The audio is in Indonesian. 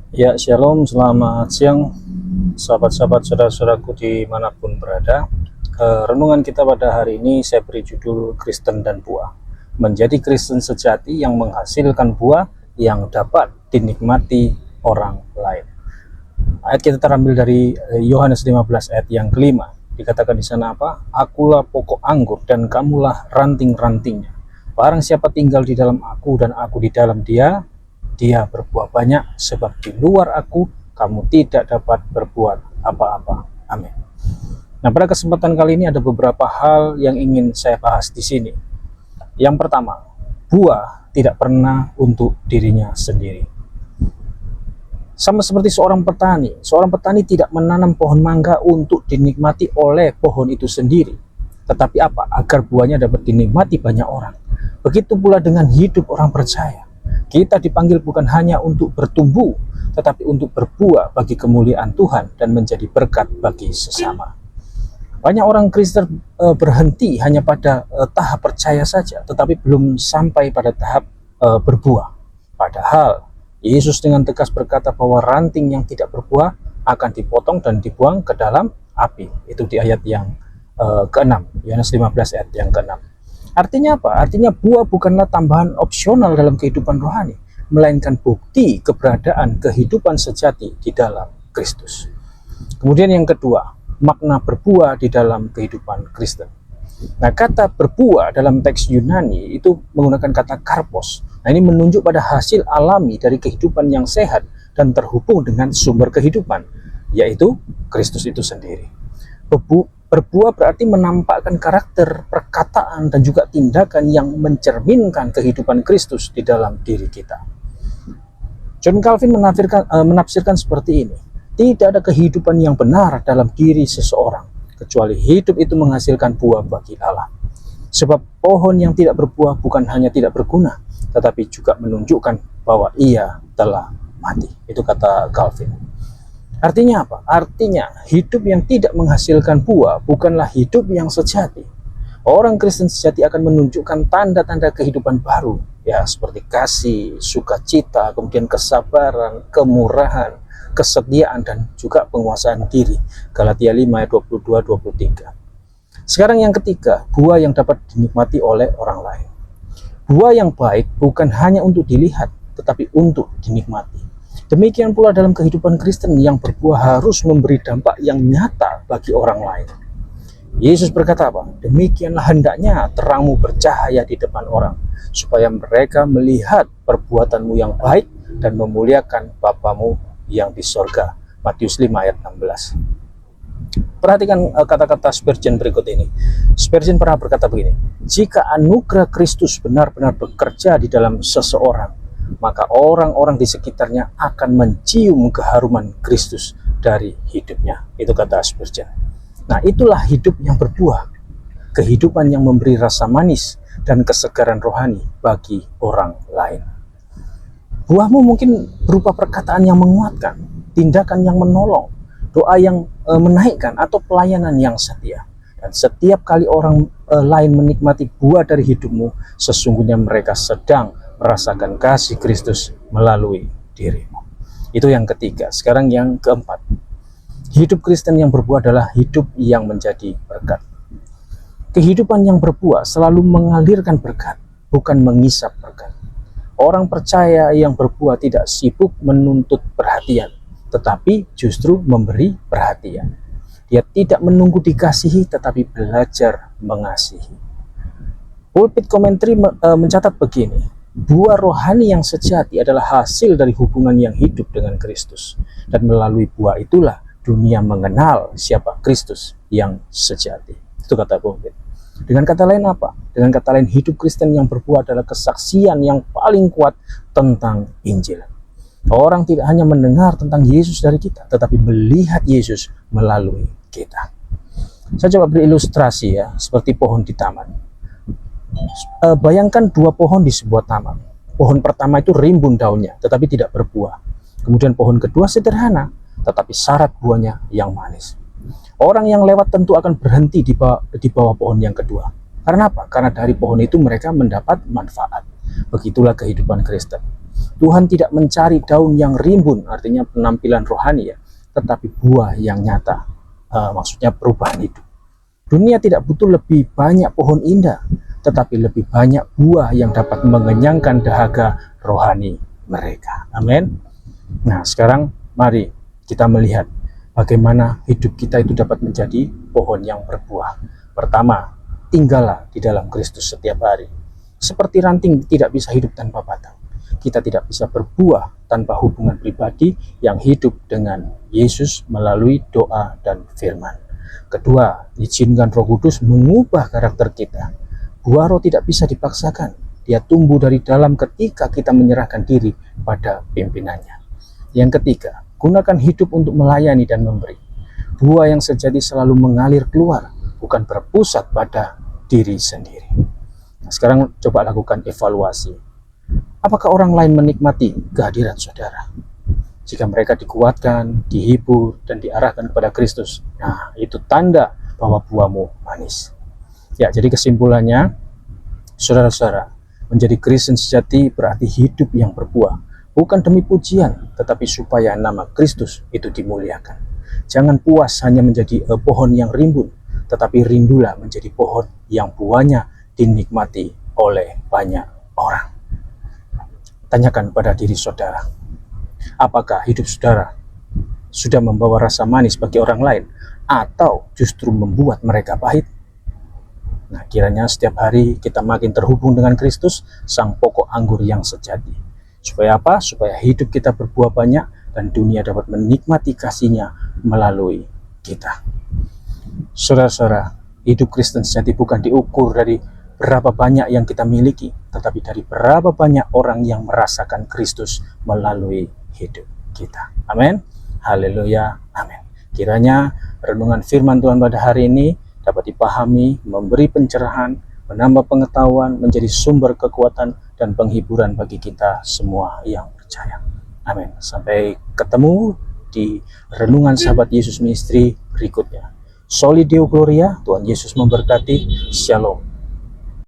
Ya, shalom, selamat siang sahabat-sahabat saudara-saudaraku dimanapun berada. Renungan kita pada hari ini saya beri judul Kristen dan Buah. Menjadi Kristen sejati yang menghasilkan buah yang dapat dinikmati orang lain. Ayat kita terambil dari Yohanes 15 ayat yang kelima. Dikatakan di sana apa? Akulah pokok anggur dan kamulah ranting-rantingnya. Barang siapa tinggal di dalam aku dan aku di dalam dia berbuah banyak, sebab di luar aku kamu tidak dapat berbuat apa-apa. Amin. Nah, pada kesempatan kali ini ada beberapa hal yang ingin saya bahas di sini. Yang pertama, buah tidak pernah untuk dirinya sendiri. Sama seperti seorang petani tidak menanam pohon mangga untuk dinikmati oleh pohon itu sendiri, tetapi apa? Agar buahnya dapat dinikmati banyak orang. Begitu pula dengan hidup orang percaya. Kita dipanggil bukan hanya untuk bertumbuh, tetapi untuk berbuah bagi kemuliaan Tuhan dan menjadi berkat bagi sesama. Banyak orang Kristen berhenti hanya pada tahap percaya saja, tetapi belum sampai pada tahap berbuah. Padahal Yesus dengan tegas berkata bahwa ranting yang tidak berbuah akan dipotong dan dibuang ke dalam api. Itu di ayat yang ke-6, Yohanes 15 ayat yang ke-6. Artinya apa? Artinya buah bukanlah tambahan opsional dalam kehidupan rohani, melainkan bukti keberadaan kehidupan sejati di dalam Kristus. Kemudian yang kedua, makna berbuah di dalam kehidupan Kristen. Nah, kata berbuah dalam teks Yunani itu menggunakan kata karpos. Nah, ini menunjuk pada hasil alami dari kehidupan yang sehat dan terhubung dengan sumber kehidupan, yaitu Kristus itu sendiri. Berbuah berarti menampakkan karakter, perkataan, dan juga tindakan yang mencerminkan kehidupan Kristus di dalam diri kita. John Calvin menafsirkan seperti ini. Tidak ada kehidupan yang benar dalam diri seseorang, kecuali hidup itu menghasilkan buah bagi Allah. Sebab pohon yang tidak berbuah bukan hanya tidak berguna, tetapi juga menunjukkan bahwa ia telah mati. Itu kata Calvin. Artinya apa? Artinya hidup yang tidak menghasilkan buah bukanlah hidup yang sejati. Orang Kristen sejati akan menunjukkan tanda-tanda kehidupan baru, ya, seperti kasih, sukacita, kemudian kesabaran, kemurahan, kesetiaan, dan juga penguasaan diri. Galatia 5 ayat 22-23. Sekarang yang ketiga, buah yang dapat dinikmati oleh orang lain. Buah yang baik bukan hanya untuk dilihat, tetapi untuk dinikmati. Demikian pula dalam kehidupan Kristen yang berbuah harus memberi dampak yang nyata bagi orang lain. Yesus berkata apa? Demikianlah hendaknya terangmu bercahaya di depan orang, supaya mereka melihat perbuatanmu yang baik dan memuliakan Bapamu yang di sorga. Matius 5 ayat 16. Perhatikan kata-kata Spurgeon berikut ini. Spurgeon pernah berkata begini, jika anugerah Kristus benar-benar bekerja di dalam seseorang, maka orang-orang di sekitarnya akan mencium keharuman Kristus dari hidupnya. Itu kata Spurgeon. Nah, itulah hidup yang berbuah. Kehidupan yang memberi rasa manis dan kesegaran rohani bagi orang lain. Buahmu mungkin berupa perkataan yang menguatkan, tindakan yang menolong, doa yang menaikkan, atau pelayanan yang setia. Dan setiap kali orang lain menikmati buah dari hidupmu, sesungguhnya mereka sedang merasakan kasih Kristus melalui dirimu. Itu yang ketiga. Sekarang yang keempat. Hidup Kristen yang berbuah adalah hidup yang menjadi berkat. Kehidupan yang berbuah selalu mengalirkan berkat, bukan mengisap berkat. Orang percaya yang berbuah tidak sibuk menuntut perhatian, tetapi justru memberi perhatian. Dia tidak menunggu dikasihi, tetapi belajar mengasihi. Pulpit Commentary mencatat begini, buah rohani yang sejati adalah hasil dari hubungan yang hidup dengan Kristus. Dan melalui buah itulah dunia mengenal siapa Kristus yang sejati. Itu kata pulpit. Dengan kata lain apa? Dengan kata lain, hidup Kristen yang berbuah adalah kesaksian yang paling kuat tentang Injil. Orang tidak hanya mendengar tentang Yesus dari kita, tetapi melihat Yesus melalui kita. Saya coba beri ilustrasi ya, seperti pohon di taman. Bayangkan dua pohon di sebuah taman. Pohon pertama itu rimbun daunnya, tetapi tidak berbuah. Kemudian pohon kedua sederhana, tetapi syarat buahnya yang manis. Orang yang lewat tentu akan berhenti di bawah pohon yang kedua. Karena apa? Karena dari pohon itu mereka mendapat manfaat. Begitulah kehidupan Kristen. Tuhan tidak mencari daun yang rimbun, artinya penampilan rohani ya, tetapi buah yang nyata, maksudnya perubahan hidup. Dunia tidak butuh lebih banyak pohon indah, tetapi lebih banyak buah yang dapat mengenyangkan dahaga rohani mereka. Amin. Nah, sekarang mari kita melihat bagaimana hidup kita itu dapat menjadi pohon yang berbuah. Pertama, tinggallah di dalam Kristus setiap hari. Seperti ranting tidak bisa hidup tanpa batang, kita tidak bisa berbuah tanpa hubungan pribadi yang hidup dengan Yesus melalui doa dan firman. Kedua, izinkan Roh Kudus mengubah karakter kita. Buah roh tidak bisa dipaksakan. Dia tumbuh dari dalam ketika kita menyerahkan diri pada pimpinannya. Yang ketiga, gunakan hidup untuk melayani dan memberi. Buah yang sejati selalu mengalir keluar, bukan berpusat pada diri sendiri. Nah, sekarang coba lakukan evaluasi. Apakah orang lain menikmati kehadiran saudara? Jika mereka dikuatkan, dihibur, dan diarahkan kepada Kristus, nah itu tanda bahwa buahmu manis. Ya, jadi kesimpulannya, saudara-saudara, menjadi Kristen sejati berarti hidup yang berbuah, bukan demi pujian, tetapi supaya nama Kristus itu dimuliakan. Jangan puas hanya menjadi pohon yang rimbun, tetapi rindulah menjadi pohon yang buahnya dinikmati oleh banyak orang. Tanyakan pada diri saudara, apakah hidup saudara sudah membawa rasa manis bagi orang lain, atau justru membuat mereka pahit? Nah, kiranya setiap hari kita makin terhubung dengan Kristus, sang pokok anggur yang sejati. Supaya apa? Supaya hidup kita berbuah banyak dan dunia dapat menikmati kasih-Nya melalui kita. Saudara-saudara, hidup Kristen sejati bukan diukur dari berapa banyak yang kita miliki, tetapi dari berapa banyak orang yang merasakan Kristus melalui hidup kita. Amin. Haleluya. Amin. Kiranya renungan firman Tuhan pada hari ini dapat dipahami, memberi pencerahan, menambah pengetahuan, menjadi sumber kekuatan dan penghiburan bagi kita semua yang percaya. Amin. Sampai ketemu di renungan sahabat Yesus Ministry berikutnya. Soli Deo Gloria, Tuhan Yesus memberkati. Shalom.